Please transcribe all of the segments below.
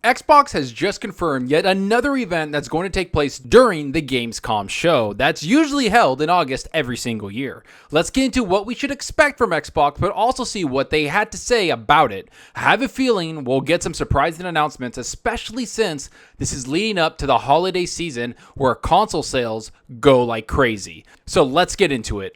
Xbox has just confirmed yet another event that's going to take place during the Gamescom show that's usually held in August every single year. Let's get into what we should expect from Xbox, but also see what they had to say about it. I have a feeling we'll get some surprising announcements, especially since this is leading up to the holiday season where console sales go like crazy. So let's get into it.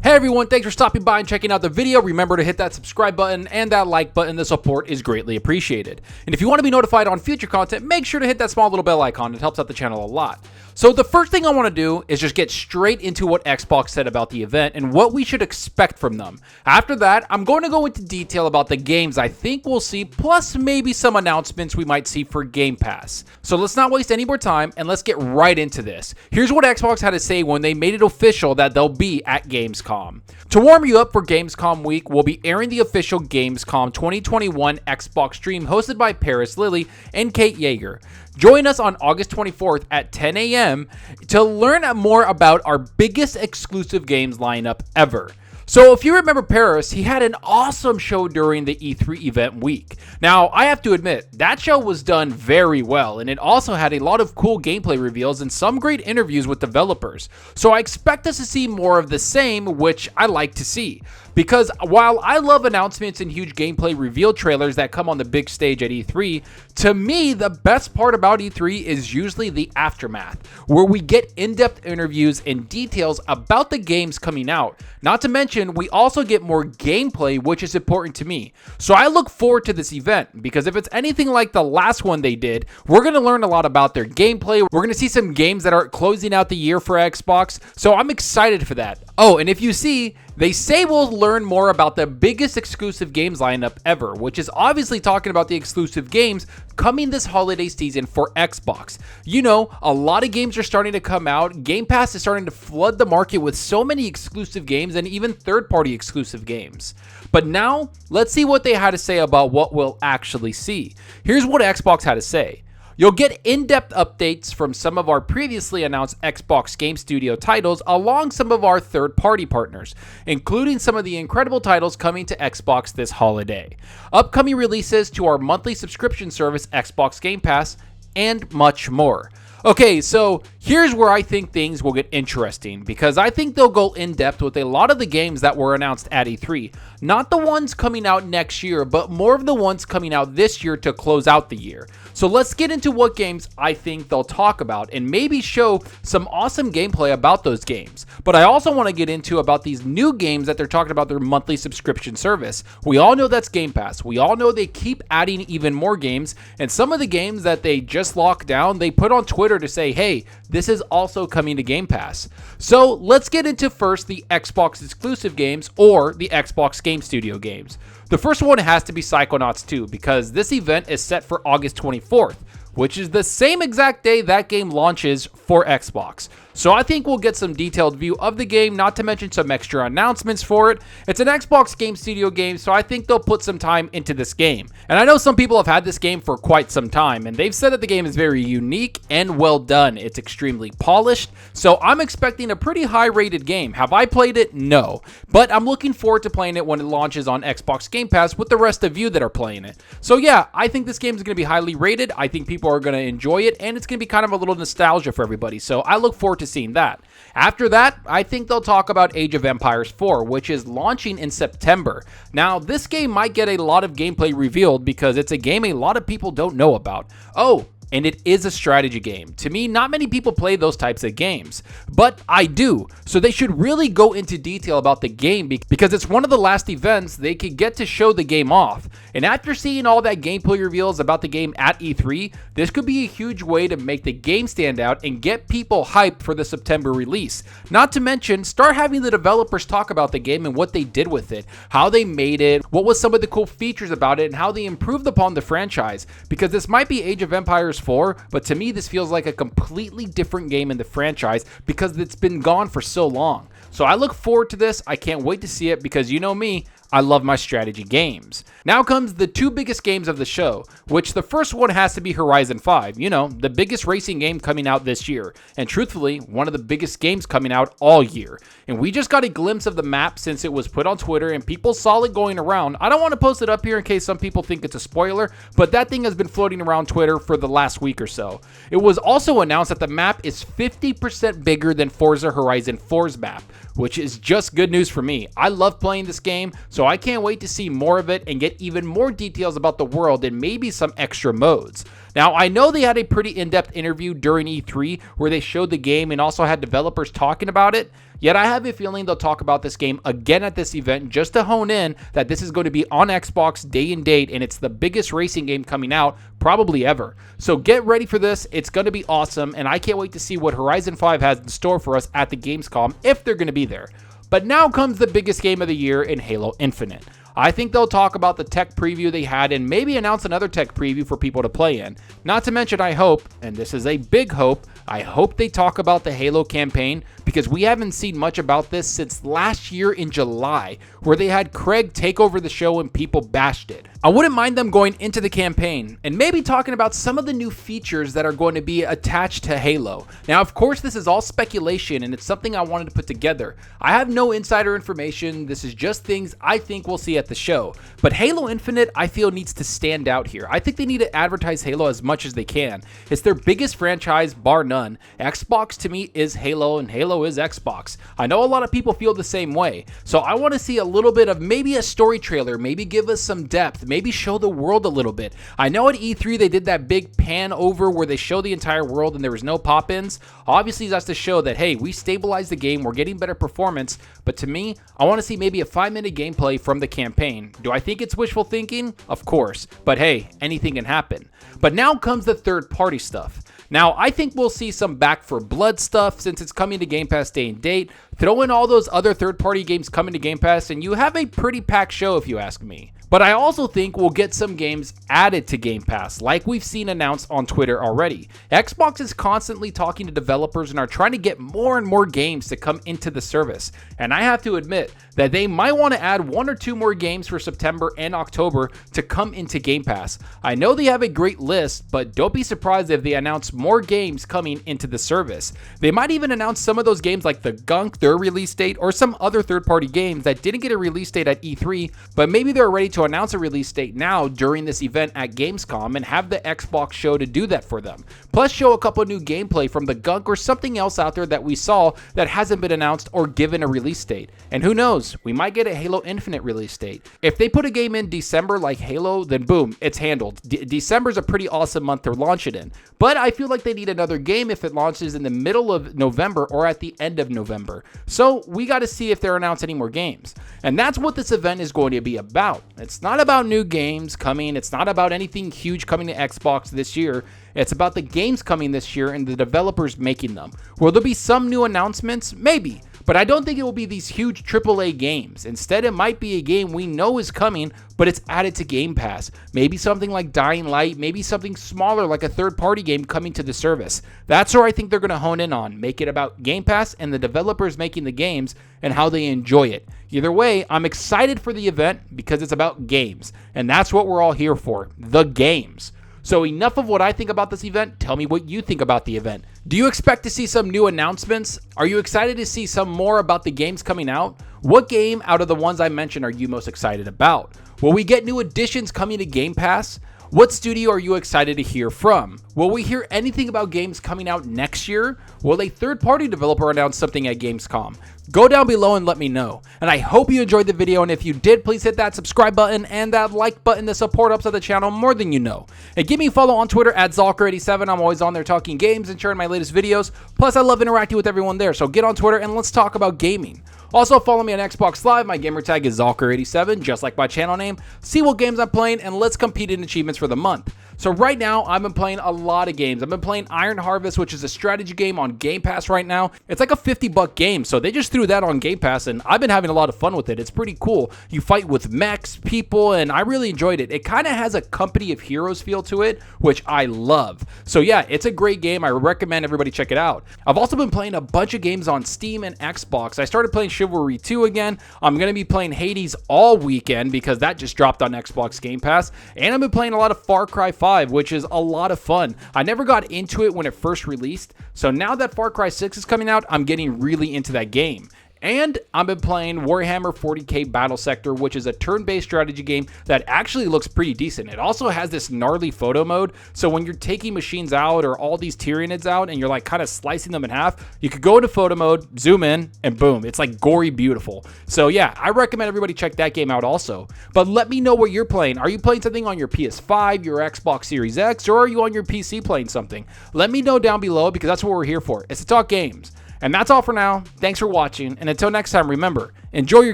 Hey everyone, thanks for stopping by and checking out the video. Remember to hit that subscribe button and that like button. The support is greatly appreciated. And if you want to be notified on future content, make sure to hit that small little bell icon. It helps out the channel a lot. So the first thing I want to do is just get straight into what Xbox said about the event and what we should expect from them. After that, I'm going to go into detail about the games I think we'll see, plus maybe some announcements we might see for Game Pass. So let's not waste any more time and let's get right into this. Here's what Xbox had to say when they made it official that they'll be at Gamescom. To warm you up for Gamescom week, we'll be airing the official Gamescom 2021 Xbox stream hosted by Paris Lilly and Kate Yeager. Join us on August 24th at 10 a.m. to learn more about our biggest exclusive games lineup ever. So if you remember Paris, he had an awesome show during the E3 event week. Now, I have to admit, that show was done very well, and it also had a lot of cool gameplay reveals and some great interviews with developers. So I expect us to see more of the same, which I like to see. Because while I love announcements and huge gameplay reveal trailers that come on the big stage at E3, to me, the best part about E3 is usually the aftermath, where we get in-depth interviews and details about the games coming out. Not to mention, we also get more gameplay, which is important to me. So I look forward to this event, because if it's anything like the last one they did, we're going to learn a lot about their gameplay. We're going to see some games that are closing out the year for Xbox, so I'm excited for that. Oh, and if you see, they say we'll learn more about the biggest exclusive games lineup ever, which is obviously talking about the exclusive games coming this holiday season for Xbox. You know, a lot of games are starting to come out. Game Pass is starting to flood the market with so many exclusive games and even third-party exclusive games. But now, let's see what they had to say about what we'll actually see. Here's what Xbox had to say. You'll get in-depth updates from some of our previously announced Xbox Game Studio titles along some of our third-party partners, including some of the incredible titles coming to Xbox this holiday, upcoming releases to our monthly subscription service Xbox Game Pass, and much more. Okay, so here's where I think things will get interesting, because I think they'll go in depth with a lot of the games that were announced at E3. Not the ones coming out next year, but more of the ones coming out this year to close out the year. So let's get into what games I think they'll talk about and maybe show some awesome gameplay about those games. But I also want to get into about these new games that they're talking about their monthly subscription service. We all know that's Game Pass. We all know they keep adding even more games, and some of the games that they just locked down, they put on Twitter to say, hey, this is also coming to Game Pass. So let's get into first the Xbox exclusive games or the Xbox Game Studio games. The first one has to be Psychonauts 2 because this event is set for August 24th, which is the same exact day that game launches for Xbox. So I think we'll get some detailed view of the game, not to mention some extra announcements for it. It's an Xbox Game Studio game, so I think they'll put some time into this game. And I know some people have had this game for quite some time, and they've said that the game is very unique and well done. It's extremely polished, so I'm expecting a pretty high-rated game. Have I played it? No. But I'm looking forward to playing it when it launches on Xbox Game Pass with the rest of you that are playing it. So yeah, I think this game is going to be highly rated. I think people are going to enjoy it, and it's going to be kind of a little nostalgia for everybody. So I look forward to seeing that. After that, I think they'll talk about Age of Empires 4, which is launching in September. Now, this game might get a lot of gameplay revealed because it's a game a lot of people don't know about. Oh, and it is a strategy game. To me, not many people play those types of games, but I do. So they should really go into detail about the game because it's one of the last events they could get to show the game off. And after seeing all that gameplay reveals about the game at E3, this could be a huge way to make the game stand out and get people hyped for the September release. Not to mention, start having the developers talk about the game and what they did with it, how they made it, what was some of the cool features about it, and how they improved upon the franchise. Because this might be Age of Empires 4, but to me this feels like a completely different game in the franchise because it's been gone for so long. So I look forward to this. I can't wait to see it because you know me, I love my strategy games. Now comes the two biggest games of the show, which the first one has to be Horizon 5, you know, the biggest racing game coming out this year, and truthfully, one of the biggest games coming out all year. And we just got a glimpse of the map since it was put on Twitter and people saw it going around. I don't want to post it up here in case some people think it's a spoiler, but that thing has been floating around Twitter for the last week or so. It was also announced that the map is 50% bigger than Forza Horizon 4's map, which is just good news for me. I love playing this game, so I can't wait to see more of it and get even more details about the world and maybe some extra modes. Now, I know they had a pretty in-depth interview during E3 where they showed the game and also had developers talking about it, yet I have a feeling they'll talk about this game again at this event just to hone in that this is going to be on Xbox day and date and it's the biggest racing game coming out probably ever. So get ready for this, it's going to be awesome, and I can't wait to see what Horizon 5 has in store for us at the Gamescom if they're going to be there. But now comes the biggest game of the year in Halo Infinite. I think they'll talk about the tech preview they had and maybe announce another tech preview for people to play in. Not to mention, I hope, and this is a big hope, I hope they talk about the Halo campaign because we haven't seen much about this since last year in July, where they had Craig take over the show and people bashed it. I wouldn't mind them going into the campaign and maybe talking about some of the new features that are going to be attached to Halo. Now, of course, this is all speculation and it's something I wanted to put together. I have no insider information. This is just things I think we'll see at the show. But Halo Infinite, I feel, needs to stand out here. I think they need to advertise Halo as much as they can. It's their biggest franchise, bar none. Xbox to me is Halo and Halo is Xbox. I know a lot of people feel the same way. So I want to see a little bit of maybe a story trailer, maybe give us some depth, maybe show the world a little bit. I know at E3 they did that big pan over where they show the entire world and there was no pop-ins. Obviously that's to show that, hey, we stabilized the game, we're getting better performance, but to me, I want to see maybe a 5-minute gameplay from the campaign. Do I think it's wishful thinking? Of course, but hey, anything can happen. But now comes the third-party stuff. Now, I think we'll see some Back 4 Blood stuff since it's coming to Game Pass day and date. Throw in all those other third-party games coming to Game Pass and you have a pretty packed show if you ask me. But I also think we'll get some games added to Game Pass, like we've seen announced on Twitter already. Xbox is constantly talking to developers and are trying to get more and more games to come into the service. And I have to admit that they might want to add 1 or 2 more games for September and October to come into Game Pass. I know they have a great list, but don't be surprised if they announce more games coming into the service. They might even announce some of those games like The Gunk, their release date, or some other third-party games that didn't get a release date at E3, but maybe they're ready to announce a release date now during this event at Gamescom and have the Xbox show to do that for them. Plus show a couple new gameplay from The Gunk or something else out there that we saw that hasn't been announced or given a release date. And who knows, we might get a Halo Infinite release date. If they put a game in December like Halo, then boom, it's handled. December's a pretty awesome month to launch it in. But I feel like they need another game if it launches in the middle of November or at the end of November. So we got to see if they're announcing any more games. And that's what this event is going to be about. It's not about new games coming. It's not about anything huge coming to Xbox this year. It's about the games coming this year and the developers making them. Will there be some new announcements? Maybe. But I don't think it will be these huge AAA games. Instead, it might be a game we know is coming, but it's added to Game Pass. Maybe something like Dying Light, maybe something smaller like a third-party game coming to the service. That's where I think they're going to hone in on. Make it about Game Pass and the developers making the games and how they enjoy it. Either way, I'm excited for the event because it's about games. And that's what we're all here for, the games. So enough of what I think about this event. Tell me what you think about the event. Do you expect to see some new announcements? Are you excited to see some more about the games coming out? What game out of the ones I mentioned are you most excited about? Will we get new additions coming to Game Pass? What studio are you excited to hear from? Will we hear anything about games coming out next year? Will a third-party developer announce something at Gamescom? Go down below and let me know. And I hope you enjoyed the video, and if you did, please hit that subscribe button and that like button to support ups of the channel more than you know. And give me a follow on Twitter at Zalker87. I'm always on there talking games and sharing my latest videos. Plus, I love interacting with everyone there, so get on Twitter and let's talk about gaming. Also, follow me on Xbox Live. My gamertag is Zalker87, just like my channel name. See what games I'm playing, and let's compete in achievements for the month. So right now, I've been playing a lot of games. I've been playing Iron Harvest, which is a strategy game on Game Pass right now. It's like a $50 game, so they just threw that on Game Pass, and I've been having a lot of fun with it. It's pretty cool. You fight with mechs, people, and I really enjoyed it. It kind of has a Company of Heroes feel to it, which I love. So yeah, it's a great game. I recommend everybody check it out. I've also been playing a bunch of games on Steam and Xbox. I started playing Chivalry 2 again. I'm going to be playing Hades all weekend because that just dropped on Xbox Game Pass. And I've been playing a lot of Far Cry 5, which is a lot of fun. I never got into it when it first released. So now that Far Cry 6 is coming out, I'm getting really into that game. And I've been playing Warhammer 40k Battle Sector, which is a turn-based strategy game that actually looks pretty decent. It also has this gnarly photo mode, so when you're taking machines out or all these Tyranids out and you're like kind of slicing them in half, you could go into photo mode, zoom in, and boom, it's like gory beautiful. So yeah, I recommend everybody check that game out also. But let me know what you're playing. Are you playing something on your PS5, your Xbox Series X, or are you on your PC playing something? Let me know down below because that's what we're here for. It's to talk games. And that's all for now. Thanks for watching, and until next time, remember, enjoy your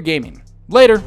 gaming. Later.